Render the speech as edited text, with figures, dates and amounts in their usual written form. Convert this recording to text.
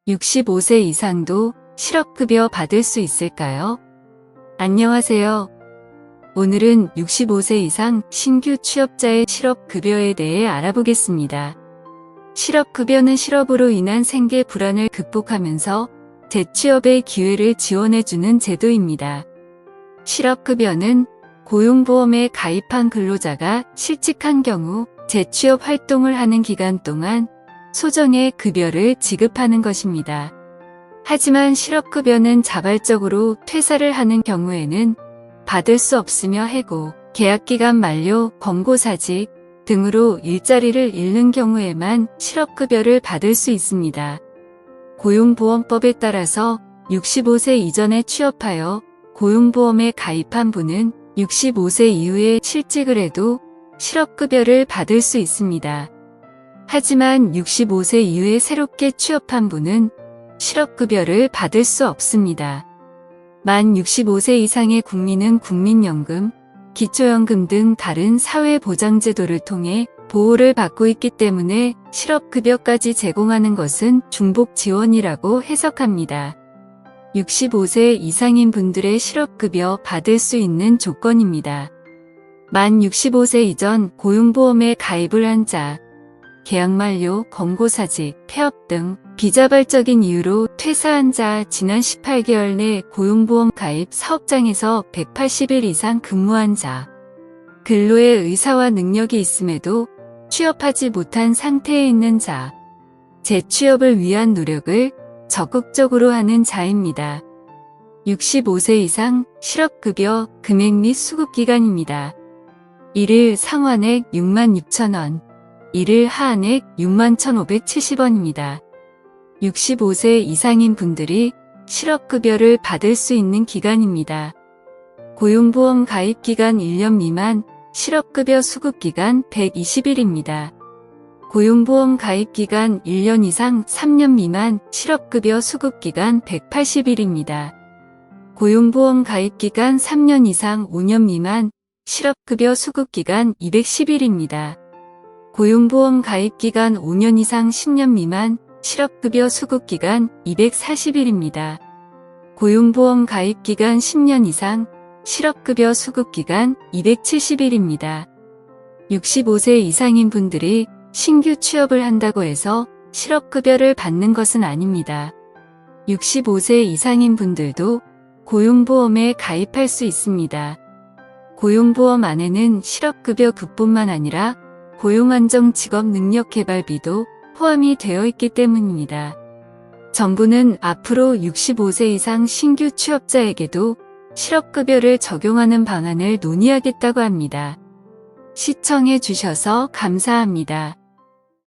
65세 이상도 실업급여 받을 수 있을까요? 안녕하세요. 오늘은 65세 이상 신규 취업자의 실업급여에 대해 알아보겠습니다. 실업급여는 실업으로 인한 생계 불안을 극복하면서 재취업의 기회를 지원해주는 제도입니다. 실업급여는 고용보험에 가입한 근로자가 실직한 경우 재취업 활동을 하는 기간 동안 소정의 급여를 지급하는 것입니다. 하지만 실업급여는 자발적으로 퇴사를 하는 경우에는 받을 수 없으며 해고, 계약기간 만료, 권고사직 등으로 일자리를 잃는 경우에만 실업급여를 받을 수 있습니다. 고용보험법에 따라서 65세 이전에 취업하여 고용보험에 가입한 분은 65세 이후에 실직을 해도 실업급여를 받을 수 있습니다. 하지만 65세 이후에 새롭게 취업한 분은 실업급여를 받을 수 없습니다. 만 65세 이상의 국민은 국민연금, 기초연금 등 다른 사회보장제도를 통해 보호를 받고 있기 때문에 실업급여까지 제공하는 것은 중복지원이라고 해석합니다. 65세 이상인 분들의 실업급여 받을 수 있는 조건입니다. 만 65세 이전 고용보험에 가입을 한 자, 계약 만료, 권고사직, 폐업 등 비자발적인 이유로 퇴사한 자, 지난 18개월 내 고용보험 가입 사업장에서 180일 이상 근무한 자, 근로의 의사와 능력이 있음에도 취업하지 못한 상태에 있는 자, 재취업을 위한 노력을 적극적으로 하는 자입니다. 65세 이상 실업급여 금액 및 수급기간입니다. 1일 상환액 66,000원, 1일 하한액 61,570원입니다. 65세 이상인 분들이 실업급여를 받을 수 있는 기간입니다. 고용보험 가입기간 1년 미만, 실업급여 수급기간 120일입니다. 고용보험 가입기간 1년 이상 3년 미만, 실업급여 수급기간 180일입니다. 고용보험 가입기간 3년 이상 5년 미만, 실업급여 수급기간 210일입니다. 고용보험 가입기간 5년 이상 10년 미만, 실업급여 수급기간 240일입니다. 고용보험 가입기간 10년 이상, 실업급여 수급기간 270일입니다. 65세 이상인 분들이 신규 취업을 한다고 해서 실업급여를 받는 것은 아닙니다. 65세 이상인 분들도 고용보험에 가입할 수 있습니다. 고용보험 안에는 실업급여급뿐만 아니라 고용안정직업능력개발비도 포함이 되어 있기 때문입니다. 정부는 앞으로 65세 이상 신규 취업자에게도 실업급여를 적용하는 방안을 논의하겠다고 합니다. 시청해 주셔서 감사합니다.